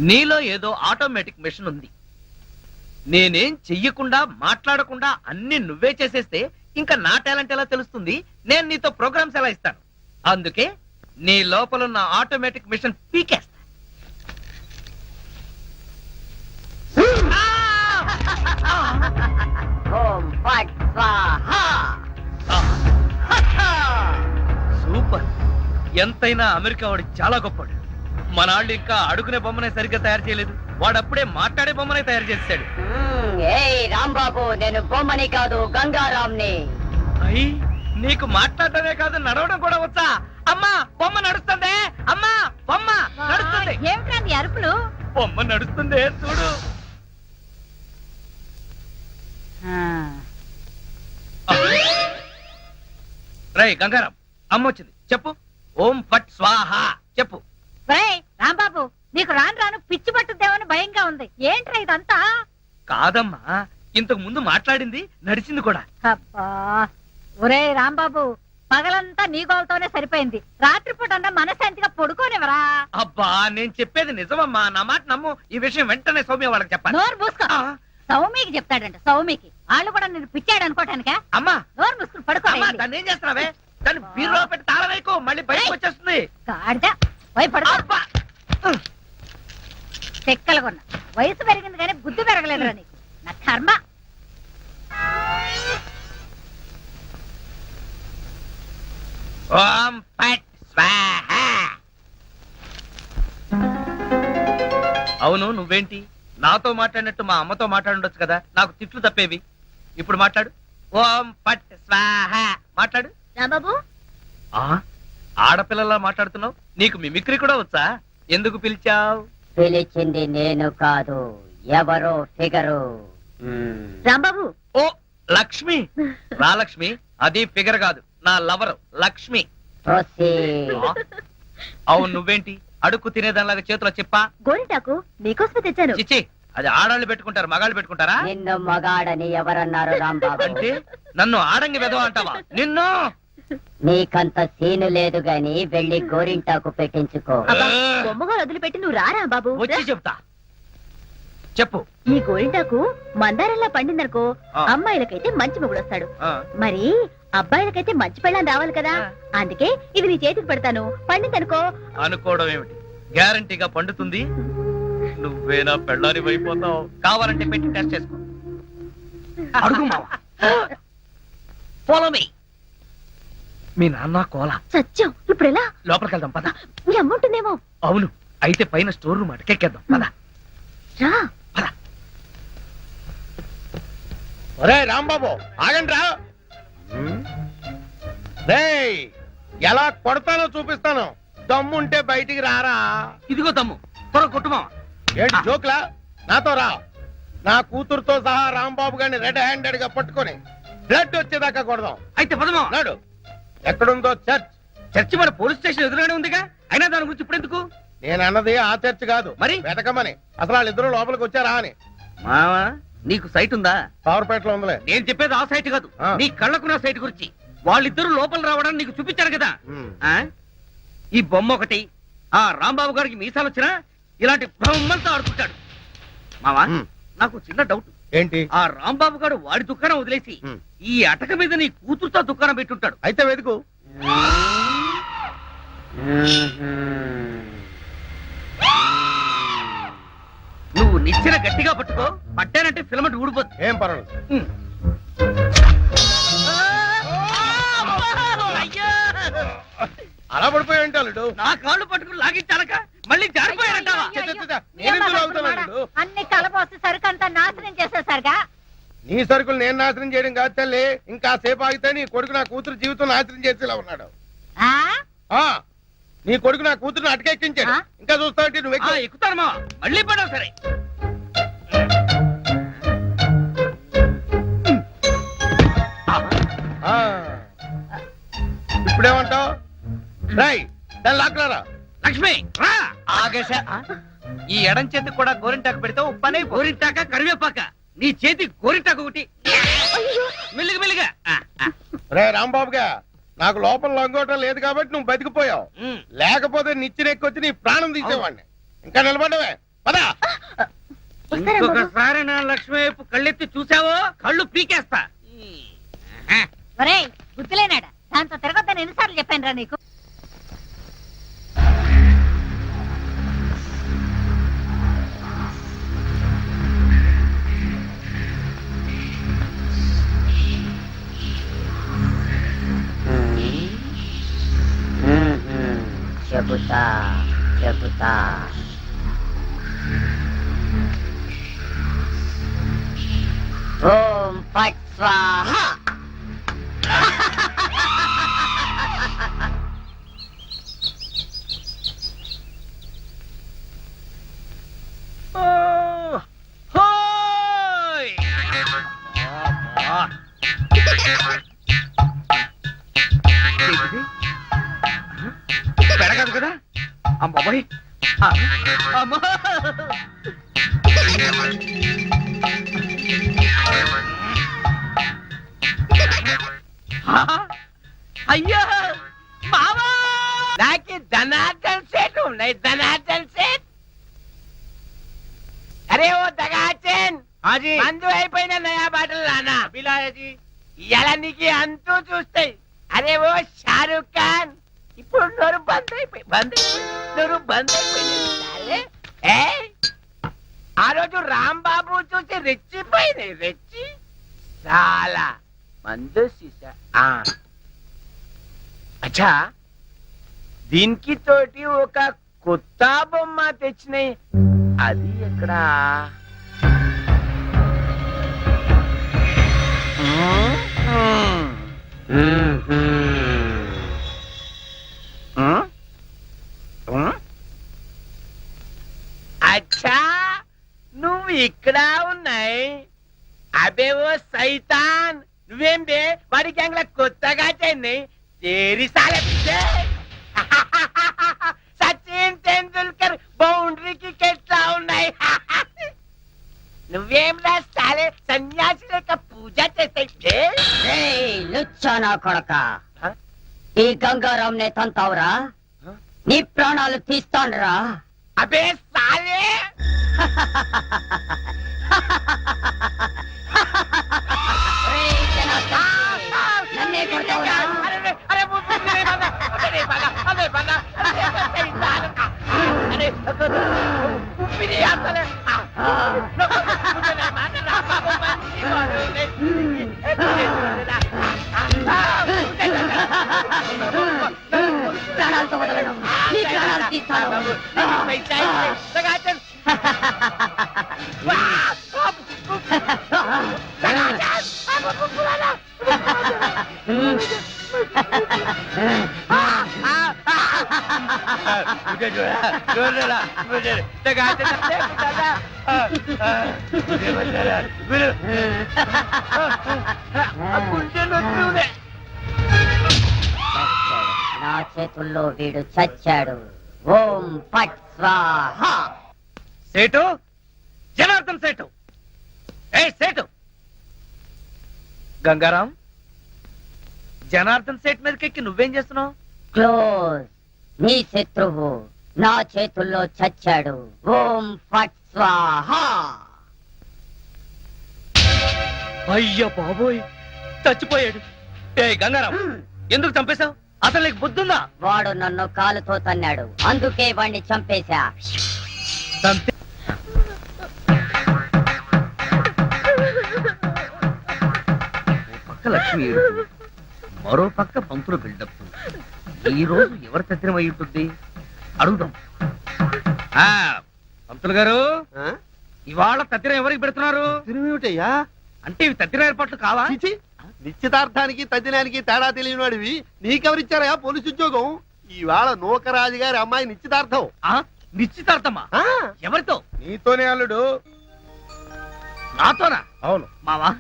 నీలో ఏదో automatic machine ఉంది. నేనేం చెయ్యకుండా మాట్లాడకుండా అన్ని నువ్వే చేసేస్తే ఇంకా నా టాలెంట్ ఎలా తెలుస్తుంది? నేను నీతో ప్రోగ్రామ్స్ ఎలా ఇస్తాను? అందుకే నీ లోపలున్న ఆటోమేటిక్ మిషన్ పీకేస్తా. సూపర్. ఎంతైనా అమెరికా వాడు చాలా గొప్పవాడు. మన వాళ్ళు ఇంకా అడుగునే బొమ్మనే సరిగ్గా తయారు చేయలేదు, వాడప్పుడే మాట్లాడే బొమ్మనే తయారు చేస్తాడు. రాంబాబు, నేను బొమ్మని కాదు గంగారాంని. అయ్యి, నీకు మాట్లాడటమే కాదు నడవడం కూడా వచ్చా? అమ్మా బొమ్మ నడుస్తుంది, అమ్మా బొమ్మ నడుస్తుంది. ఏమిటండి అరుపులు? బొమ్మ నడుస్తుంది చూడు. రై గంగారాం, అమ్మ వచ్చింది, చెప్పు. ఓం ఫట్ స్వాహ చెప్పు. రాంబాబు, నీకు రాను రాను పిచ్చి పట్టుద్దేమని భయంగా ఉంది. ఏంట్రా ఇదంతా? కాదమ్మా, ఇంతకు ముందు మాట్లాడింది నడిచింది కూడా. అబ్బా, ఒరే రాంబాబు, పగలంతా నీ గోలతోనే సరిపోయింది. రాత్రిపూట అన్నా మనశాంతిగా పడుకోనివరా? అబ్బా, నేను చెప్పేది నిజమమ్మా, నా మాట నమ్ము. ఈ విషయం వెంటనే సౌమ్య వాళ్ళకి చెప్పాలి. నోరు మూసుకో. సౌమికి చెప్తాడంట. సౌమికి వాళ్ళు కూడా నేను పిచ్చాడు అనుకోటానికా? అమ్మా నోరు మూసుకుని పడుకో. దాన్ని ఏం చేస్తున్నావే? దాన్ని బీరులో పెట్టి తాళం వేయకు, మళ్ళీ బయటకు వచ్చేస్తుంది. గాడిద, పోయి పడుకో. చెక్కలుగొన్నా వయసు పెరిగింది కానీ బుద్ధి పెరగలేదురా నీకు. నా కర్మ. ఓం ఫట్ స్వాహ. అవును, నువ్వేంటి నాతో మాట్లాడినట్టు మా అమ్మతో మాట్లాడుండొచ్చు కదా, నాకు తిట్లు తప్పేవి. ఇప్పుడు మాట్లాడు. ఓం ఫట్ స్వాహ మాట్లాడు. రాంబాబు, ఆడపిల్లలా మాట్లాడుతున్నావు. నీకు మిమిక్రీ కూడా వచ్చా? ఎందుకు పిలిచావు? పిలిచింది నేను కాదు, ఎవరో ఫిగరు. రాంబాబు. ఓ లక్ష్మి. రా లక్ష్మి, అది ఫిగర్ కాదు, నా లవర్ లక్ష్మి. అవును, నువ్వేంటి అడుక్కు తినేదానిలాగా చేతిలో చెప్పా? గోరింటాకు నీకోసమే తెచ్చాను. చిచ్చి, అది ఆడాళ్ళు పెట్టుకుంటారు, మగాళ్ళు పెట్టుకుంటారా? నిన్ను మగాడని ఎవరన్నారు రాంబాబు? అంటే నన్ను ఆడంగి వెదవ అంటావా? నిన్ను. నీకంత సీను లేదు గాని వెళ్ళి గోరింటాకు పెట్టించుకో. బొమ్మగా వదిలిపెట్టి నువ్వు రారా బాబు. వచ్చి చెప్తా, చెప్పు. ఈ గోరింటాకు మందారంలా పండిందనుకో, అమ్మాయిలకైతే మంచి మొగుడు వస్తాడు. మరి అబ్బాయిలకైతే మంచి పెళ్ళాన్ని రావాలి కదా, అందుకే ఇది నీ చేతికి పెడతాను. పండిందనుకో. అనుకోవడం ఏమిటి, గ్యారంటీగా పండుతుంది. నువ్వేనా పెళ్ళారి అయిపోతావు. కావాలంటే పెట్టి టెస్ట్ చేసుకో. అడుగు మావా. Follow me. మీ నాన్న కోల సత్యం. ఇప్పుడు ఎలా? లోపలికి వెళ్దాం పద. నీ అమ్ముంటుందేమో. అవును, అయితే పైన స్టోర్ రూమ్ అటకెక్కేద్దాం పద. రా. ఒరే రాంబాబు, ఆగండి రా. రేయ్, ఎలా కొడతానో చూపిస్తాను. దమ్ముంటే బయటికి రారా. ఇదిగో దమ్ము, త్వర కొట్టుమా. ఏంటి జోక్లా? నాతో రా. నా కూతురుతో సహా రాంబాబు గారిని రెడ్ హ్యాండెడ్ గా పట్టుకొని బ్లడ్ వచ్చేదాకా కొడదాం. అయితే పదమా. నాడు ఎక్కడుందో చర్చ్. చర్చి మన పోలీస్ స్టేషన్ ఎదురుగానే ఉందిగా, అయినా దాని గురించి ఇప్పుడు ఎందుకు? నేను అన్నది ఆ చర్చ్ కాదు, మరి వెతకమని. అసలు వాళ్ళిద్దరూ లోపలికి వచ్చారా అని. మావా, నీకు సైట్ ఉందా? పవర్పేటలో ఉందిలే. నేను చెప్పేది ఆ సైట్ కాదు, నీ కళ్ళకున్న సైట్ గురించి. వాళ్ళిద్దరూ లోపల రావడానికి నీకు చూపించారు కదా. ఈ బొమ్మ ఒకటి, ఆ రాంబాబు గారికి మీసాలు వచ్చినా ఇలాంటి బ్రహ్మంతో ఆడుకుంటాడు. మావా, నాకు చిన్న డౌట్. ఏంటి? ఆ రాంబాబు గారు వాడి దుకాణం వదిలేసి ఈ అటక మీద నీ కూతురుతో దుకాణం పెట్టుంటాడు. అయితే వెతుకు. నువ్వు నిచ్చిన గట్టిగా పట్టుకో, పట్టానంటే ఫిలమెంట్ ఊడిపోతుంది. ఏం పర్వాలేదు. అలా పడిపోయి ఉంటాడు. నా కాళ్ళు పట్టుకుని లాగించాలక మళ్ళీ జారిపోయారంటావా? అన్ని కలపోసి సరుకంతా నాశనం చేసేసరిగా. నీ సరుకులు నేను నాశనం చేయడం కాదు తల్లి. ఇంకా సేపు ఆగితే నీ కొడుకు నా కూతురు జీవితం నాశనం చేసేలా ఉన్నాడు. నీ కొడుకు నా కూతురుని అటకెక్కించాడు. ఇంకా చూస్తావు నువ్వు ఎక్కుతాను మా. మళ్ళీ పడవు సరే. ఇప్పుడేమంటావు? రాయ్, దాన్ని లాక్కలారా. లక్ష్మి రా. ఆగేశ, ఈ ఎడం చేతికి కూడా గోరింటాకు పెడితే ఉప్పనే. గోరింటాక కరివేపాక, నీ చేతి గోరింటాకు ఒకటి. మెల్లిగా మెల్లిగా. రే రాంబాబుగా, నాకు లోపల లొంగోటం లేదు కాబట్టి నువ్వు బతికిపోయావు. లేకపోతే నిచ్చెనెక్కొచ్చి నీ ప్రాణం తీసేవాడిని. ఇంకా నిలబడవే. పద. ఇంకొకసారి నా లక్ష్మి వైపు కళ్ళెత్తి చూసావో కళ్ళు పీకేస్తా. ఒరేయ్ గుర్తులేనాడా దాంతో తిరగొద్దని ఎన్నిసార్లు చెప్పాను రా నీకు. చెబుతా చెబుతా ఓం ఫట్ స్వాహ. హోయ్! అబ్బా! ఏంటిది? పెడగదు కదా అమ్మాయి. అమ్మా! అయ్యో మామా, నాకు ధనార్దన్ सेठ ఉన్నాయి. ధనార్దన్ सेठ. అరే ఓ దగాచన్, మందు అయిపోయిన నయా బాటలు రానా బిలాయజీ. ఇలా నీకు అంతూ చూస్తాయి. అరే ఓ షారుఖ్ ఖాన్, ఇప్పుడు నోరు బంద్ అయిపోయింది. ఆ రోజు రాంబాబు చూసి రెచ్చిపోయింది. రెచ్చి చాలా మందు సీసా. అచ్చా, దీనికి తోటి ఒక కొత్త బొమ్మ తెచ్చినాయి. అది ఎక్కడా? అచ్చా, నువ్వు ఇక్కడ ఉన్నాయి. అబే ఓ సైతాన్, నువ్వేం బే వాడి గ్యాంగ్ లా కొత్తగా చెన్నై తేరి సాలే పిచ్చే. సచిన్ తెండూల్కర్ బౌండరీకి ఎట్లా ఉన్నాయి? నువ్వేం రా సాలే సన్యాసి లేక పూజ చేస్తాయి. లుచ్చా నా కొడక, ఈ గంగారాం నే తంతావురా, నీ ప్రాణాలు తీస్తానురా. అబే సాలే, నన్నే కొడతావురా? ప్రాణాలతో వదలను, నీ ప్రాణాలు తీస్తాను. నా చేతుల్లో వీడు చచ్చాడు. ఓం ఫట్ స్వాహ. సేటు, జనార్దన్ సేటు. ఏ సేటు, గంగారాం, జనార్దన్ సేట్ మీదకెక్కి నువ్వేం చేస్తున్నావు? క్లోజ్. నీ శత్రువు నా చేతుల్లో చచ్చాడు. ఓం ఫట్ స్వాహ. అయ్యో బాబోయ్, చచ్చిపోయాడు. ఏ గంగారాం, ఎందుకు చంపేశావు? అసలు నీకు బుద్ధుందా? వాడు నన్ను కాలుతో తన్నాడు, అందుకే వాణ్ణి చంపేశా. తంతే. ఓ పక్క లక్ష్మి ఏడుపు, మరో పక్క పంతులు బిల్డప్. ఈ రోజు ఎవరి తద్దినం అయి ఉంటుంది? అడుగుదాం. పంతులు గారు, ఇవాళ తద్దినం ఎవరికి పెడుతున్నారు? తిరుమేమిటయ్యా? అంటే ఇవి తద్దిన ఏర్పాట్లు కావా? చిచి, నిశ్చితార్థానికి తద్దినానికి తేడా తెలియని వాడివి నీకెవరిచ్చారయా పోలీసు ఉద్యోగం? ఇవాళ నూకరాజు గారి అమ్మాయి నిశ్చితార్థం. నిశ్చితార్థమా? ఆ, ఎవరితో? నీతోనే అల్లుడు. నాతోనా? అవును. మావా,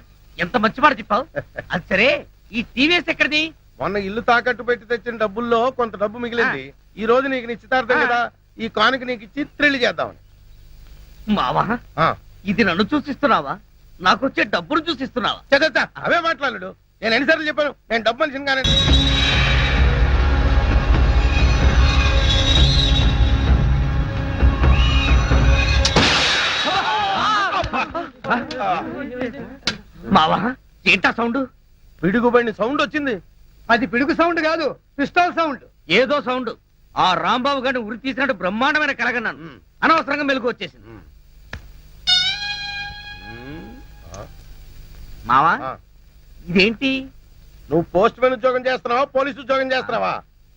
ఎంత మంచి మాట చెప్పావు. అది సరే, ఈ టీవీఎస్ ఎక్కడిది? మొన్న ఇల్లు తాకట్టు పెట్టి తెచ్చిన డబ్బుల్లో కొంత డబ్బు మిగిలింది. ఈ రోజు నీకు నిశ్చితార్థం కదా, ఈ కానుక నీకు ఇచ్చి థ్రిల్ చేద్దామని. మావా, ఇది నన్ను చూసిస్తున్నావా? నాకొచ్చే డబ్బును చూసిస్తున్నావా? చదవచ్చా? అవే మాట్లాడు. నేను ఎన్నిసార్లు చెప్పాను, నేను డబ్బు మనిషిని కానీ. మావా ఏంటా సౌండ్? పిడుగుబడిన సౌండ్ వచ్చింది. అది పిడుగు సౌండ్ కాదు, పిస్టల్ సౌండ్. ఏదో సౌండ్. ఆ రాంబాబు గారిని ఉరి తీసినట్టు బ్రహ్మాండమైన కలగన్నాను. అనవసరంగా మెలకు వచ్చేసింది. మావా ఆ, ఇదేంటి? నువ్వు పోస్ట్ మ్యాన్ ఉద్యోగం చేస్తున్నావా, పోలీసు ఉద్యోగం చేస్తున్నావా?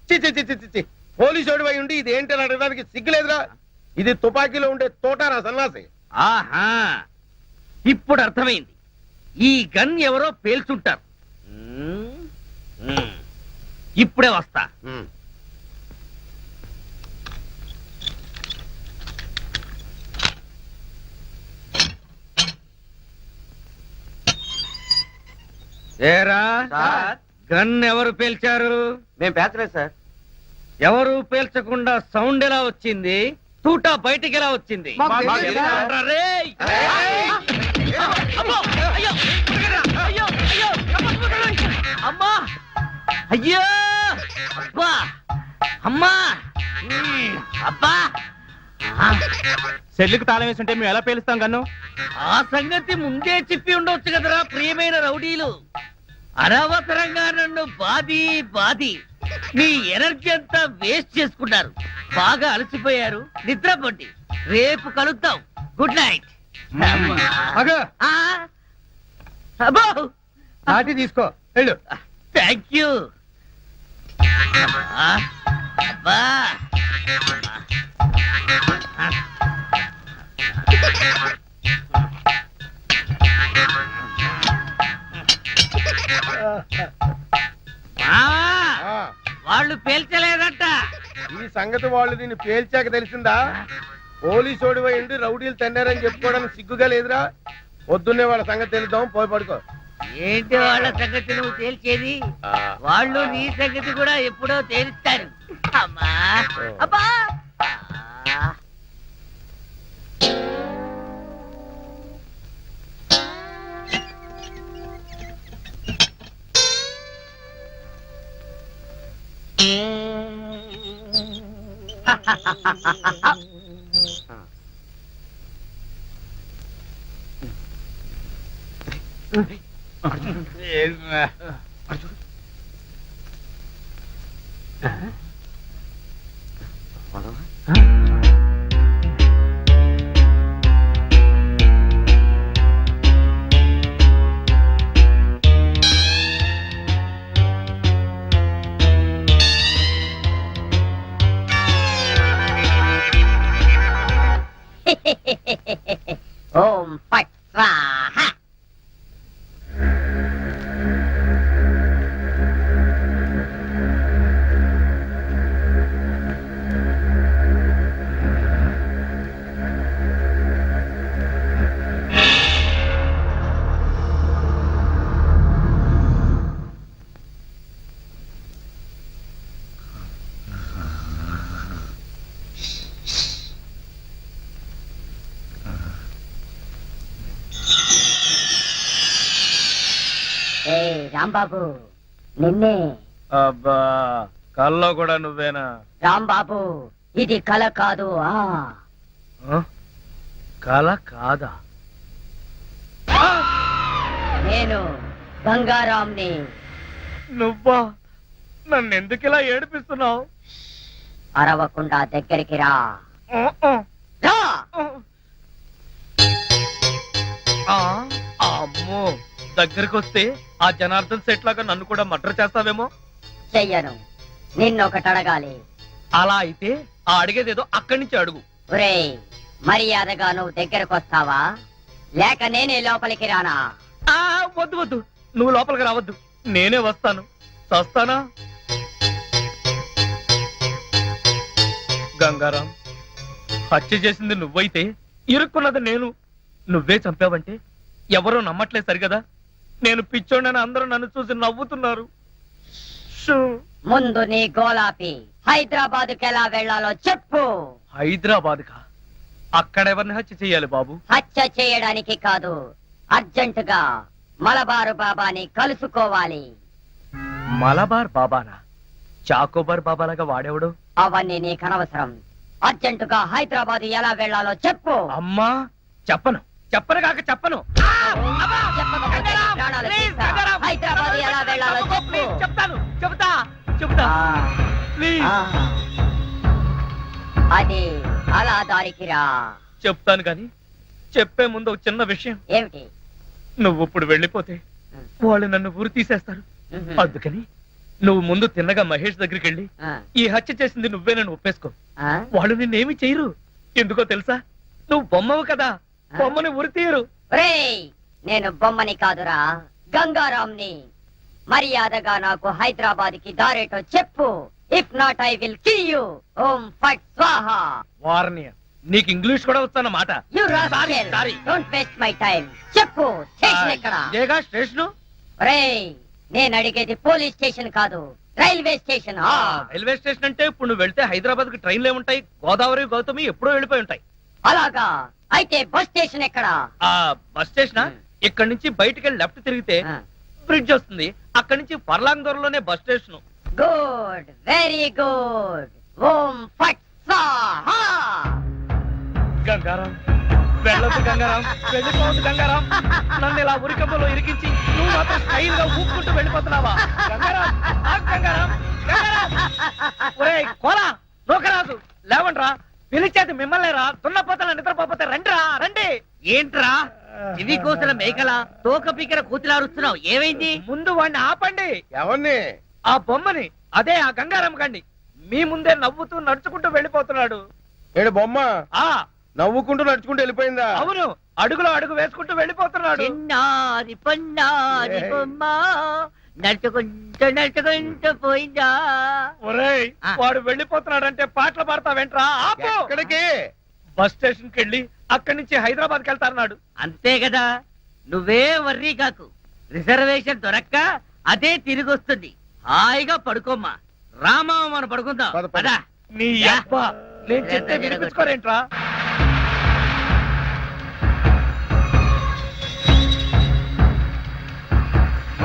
చి చి చి చి చి, చి. పోలీసు అడివై ఉండి ఇది ఏంటి అని అడగడానికి సిగ్గులేదురా? ఇది తుపాకీలో ఉండే తోటారా సన్నాసి. ఆహా ఇప్పుడు అర్థమైంది. ఈ గన్ ఎవరో పేల్చుంటారు. ఇప్పుడే వస్తా. ఏరా గన్ ఎవరు పేల్చారు? మేము పేర్చలేదు సార్. ఎవరు పేల్చకుండా సౌండ్ ఎలా వచ్చింది? తూటా బయటికి ఎలా వచ్చింది? మాకు తెలియదు సార్. ఏంట్రా రేయ్? అమ్మో! అయ్యో! అయ్యో! అయ్యో! అమ్మా! అయ్యో! అబ్బా! అమ్మా! అబ్బా! సెల్లుకు తాళం వేస్తుంటే మేము ఎలా పేలుస్తాం కన్ను? ఆ సంగతి ముందే చెప్పి ఉండొచ్చు కదరా ప్రియమైన రౌడీలు. అనవసరంగా నన్ను బాది మీ ఎనర్జీ అంతా వేస్ట్ చేసుకున్నారు. బాగా అలసిపోయారు, నిద్రపోండి. రేపు కలుద్దాం. Good night. అబ్బో నాటి తీసుకో వెళ్ళు. Thank you. అబ్బా ఆ, వాళ్ళు పేల్చలేదట. ఈ సంగతి వాళ్ళు నిన్ను పేల్చాక తెలిసిందా? పోలీసు ఓడివై ఉండి రౌడీలు తన్నారని చెప్పుకోవడానికి సిగ్గుగా లేదురా? పొద్దున్నే వాళ్ళ సంగతి తెలుద్దాం, పోయి పడుకో. ఏంటి వాళ్ళ సంగతి నువ్వు తేల్చేది? ఆ, వాళ్ళు నీ సంగతి కూడా ఎప్పుడో తేలుస్తారు. అమ్మా అబ్బా ఆ. ఓం ఫట్ స్వాహ. ఏ రాంబాబు, నిన్నే. అబ్బా కల్లో కూడా నువ్వేనా? రాంబాబు, ఇది కల కాదు. కల కాదా? నేను గంగారాంని. నువ్వా? నన్ను ఎందుకు ఇలా ఏడిపిస్తున్నావు? అరవకుండా దగ్గరికి రా. రా. అమ్మో, దగ్గరికి వస్తే ఆ జనార్దన్ సెట్ లాగా నన్ను కూడా మర్డర్ చేస్తావేమో. చెయ్యను. నిన్నొకటి అడగాలి. అలా అయితే ఆ అడిగేదేదో అక్కడి నుంచి అడుగు. ఒరేయ్, మర్యాదగా నువ్వు దగ్గరకు వస్తావా, లేక నేనే లోపలికి రానా? వద్దు వద్దు, నువ్వు లోపలికి రావద్దు, నేనే వస్తాను. చస్తానా? గంగారాం, హత్య చేసింది నువ్వైతే ఇరుక్కున్నది నేను. నువ్వే చంపావంటే ఎవరో నమ్మట్లేదు సరిగదా? నేను పిచ్చోడని అందరూ నన్ను చూసి నవ్వుతున్నారు. షూ. ముందు నీ గోలాపి హైదరాబాద్కి ఎలా వెళ్ళాలో చెప్పు. హైదరాబాద్ కా? అక్కడ ఎవరిని హత్య చెయ్యాలి బాబు? హత్య చేయడానికి కాదు, అర్జెంటుగా మలబారు బాబాని కలుసుకోవాలి. మలబార్ బాబానా? చాకోబార్ బాబాలాగా వాడేవాడు? అవన్నీ నీకు అనవసరం. అర్జెంటుగా హైదరాబాద్ ఎలా వెళ్ళాలో చెప్పు. అమ్మా చెప్పను. చెప్పను కాక చెప్పను. చెప్పకపోతే నీ ప్రాణాలు తీస్తా. హైదరాబాద్ ఎలా వెళ్ళాలో చెప్పు. చెప్తా ప్లీజ్. అది అలా దారికి రా. చెప్తాను కానీ చెప్పే ముందు ఒక చిన్న విషయం. ఏమిటి? నువ్వు ఇప్పుడు వెళ్ళిపోతే వాళ్ళు నన్ను ఊరు తీసేస్తారు. అందుకని నువ్వు ముందు తిన్నగా మహేష్ దగ్గరికి వెళ్ళి ఈ హత్య చేసింది నువ్వేనని ఒప్పేసుకో. వాళ్ళు నిన్నేమి చేయరు. ఎందుకో తెలుసా? నువ్వు బొమ్మవు కదా, బొమ్మని ఉరి తీయరు. ఒరేయ్, నేను బొమ్మని కాదురా, గంగారాంని. మర్యాదగా నాకు హైదరాబాద్ కి దారేటో చెప్పు. If not I will kill you. ఓం ఫట్ స్వాహా. వార్నియ, నీకు ఇంగ్లీష్ కూడా వస్తానమాట. You rascal, sorry. Don't waste my time. చెప్పు, స్టేషన్ ఎక్కడ? ఇదేగా స్టేషను. ఒరేయ్, నేను అడిగేది పోలీస్ స్టేషన్ కాదు, రైల్వే స్టేషన్. రైల్వే స్టేషన్ అంటే ఇప్పుడు నువ్వు వెళ్తే హైదరాబాద్ కి ట్రైన్లు ఏముంటాయి? గోదావరి గౌతమి ఎప్పుడో వెళ్ళిపోయి ఉంటాయి. అలాగా? అయితే బస్ స్టేషన్ ఎక్కడ? ఆ బస్ స్టేషన్ ఇక్కడి నుంచి బయటికి వెళ్ళి లెఫ్ట్ తిరిగితే బ్రిడ్జ్ వస్తుంది. అక్కడి నుంచి ఫర్లాంగ్ దూరంలోనే bus station. Good, very good. ఓం ఫట్ స్వాహా. గంగారాం, వెళ్ళొద్దు గంగారాం, వెళ్ళిపోవద్దు గంగారాం. నన్ను ఇలా ఉరికంపలో ఇరికించి నువ్వు మాత్రం స్టైల్ గా ఊపుకుంటూ వెళ్ళిపోతున్నావా? గంగారాం, ఆగు గంగారాం, గంగారాం. ఒరేయ్ కోలా, నూకరాజు, లేవండ్రా. పిలిచేది మిమ్మల్ని రా. దున్నపోతల నిద్రపోతే రండిరా, రండి. ఏంట్రా ఇది కోసిన మేకల తోక పీకర కూతులారుస్తున్నావు? ఏమైంది? ముందు వాడిని ఆపండి. ఎవరిని? ఆ బొమ్మని, అదే ఆ గంగారాం గండి. మీ ముందే నవ్వుతూ నడుచుకుంటూ వెళ్ళిపోతున్నాడు. ఏడు బొమ్మ ఆ నవ్వుకుంటూ నడుచుకుంటూ వెళ్ళిపోయిందా? అవును, అడుగులో అడుగు వేసుకుంటూ వెళ్ళిపోతున్నాడు. చిన్నారి పొన్నారి బొమ్మ నడుచుకుంటూ పోయిందా? ఒరేయ్, వాడు వెళ్ళిపోతున్నాడంటే పాటలు పాడతావేంట్రా? ఆపు. ఎక్కడికి? బస్ స్టేషన్ కి వెళ్ళి అక్కడి నుంచి హైదరాబాద్ కి వెళ్తారన్నాడు. అంతే కదా, నువ్వే వర్రీ కాకు. రిజర్వేషన్ దొరక్క అదే తిరిగి వస్తుంది. హాయిగా పడుకోమ్మా. రామా, మనం పడుకుందాం. పద, పద. పద. నీ అబ్బా, నేను చెప్తే వినిపించుకోరేంట్రా?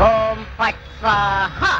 ఓం ఫట్ స్వాహా.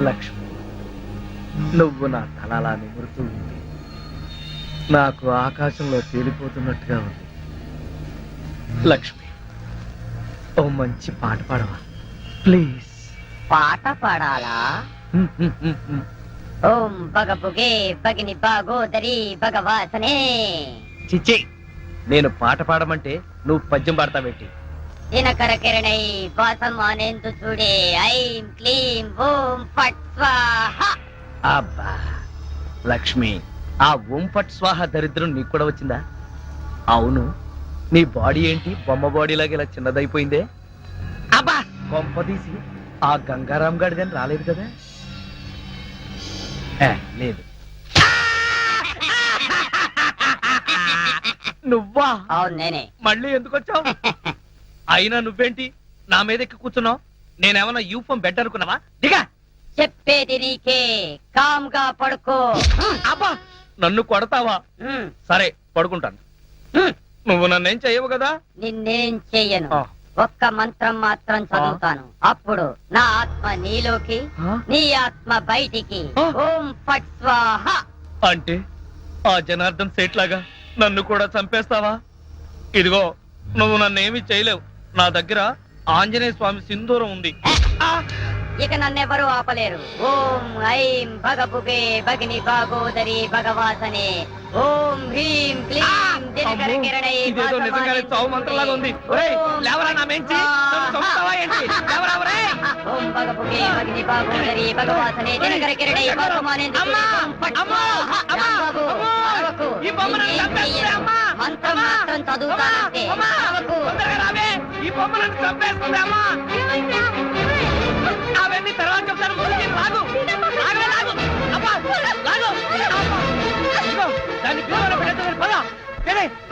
లక్ష్మి, నువ్వు నా తలలా నిమురుతూ ఉంది. నాకు ఆకాశంలో తేలిపోతున్నట్టుగా ఉంది. లక్ష్మి, ఓ మంచి పాట పాడవా ప్లీజ్? పాట పాడాలా? ఓం బగబుగే బగిని బాగోదరి భగవాసనే. చిచ్చి, నేను పాట పాడమంటే నువ్వు పద్యం పాడతావేంటి? దినకర కిరణై వాసమానేందు చూడే. ఐం క్లీం ఓం ఫట్ స్వాహా. అబ్బా లక్ష్మి, ఆ ఓం ఫట్ స్వాహ దరిద్రం నీకు కూడా వచ్చిందా? అవును, నీ బాడీ ఏంటి బొమ్మ బాడీ లాగా ఇలా చిన్నదైపోయిందే? అబ్బా, కొంపదీసి ఆ గంగారాం గాడిదని రాలేదు కదా? లేదు. నువ్వా? అవును, నేనే. మళ్ళీ ఎందుకు వచ్చావు? అయినా నువ్వేంటి నా మీద ఎక్కి కూర్చున్నావు? నేనేమన్నా యూఫం బెడ్ అనుకున్నావా? దిగా. చెప్పేది నీకే, కామ్గా పడుకో. అబ్బా, నన్ను కొడతావా? సరే, పడుకుంటాను. నువ్వు నన్నేం చెయ్యవు కదా? నిన్నేం చెయ్యను. ఆ. ఒక్క మంత్రం మాత్రం చదువుతాను. అప్పుడు నా ఆత్మ నీలోకి, నీ ఆత్మ బయటికి. ఆ. ఓం ఫట్ స్వాహా. అంటే ఆ జనార్దన్ సేట్ లాగా నన్ను కూడా చంపేస్తావా? ఇదిగో, నువ్వు నన్నేమి చేయలేవు. నా దగ్గర ఆంజనేయ స్వామి సింధూరం ఉంది. ఇక నన్నెవరూ ఆపలేరు. ఓం ఐం భగభుగే భగిని భాగోదరి భగవాసనే. ఓం హ్రీం క్లీం దినకర కిరణై ఇదేదో నిజంగానే చావు మంత్రంలాగా ఉంది. ఒరేయ్, లేవరా నా మెంచి, నన్ను చంపుతావా ఏంటి? లేవరా, ఒరేయ్. ఓం భగభుగే భగిని భాగోదరి భగవాసనే దినకర కిరణై భాసమానే. అమ్మా, అమ్మా, అమ్మా, అమ్మా, ఈ బొమ్మను చంపేస్తుంది, అమ్మా. మంత్రం మాత్రం చదువుతానంటే అమ్మా, తొందరగా రావే, ఈ బొమ్మలను చంపేస్తుంది, అమ్మా. అవన్నీ తర్వాత చెప్తాను, ముందు నేను లాగు. లాగలే, లాగు. అబ్బా, లాగు. అబ్బా. ఇదిగో, దాన్ని బీరువాలో పెట్టేద్దాం, పద.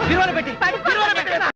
బీరువాలో పెట్టి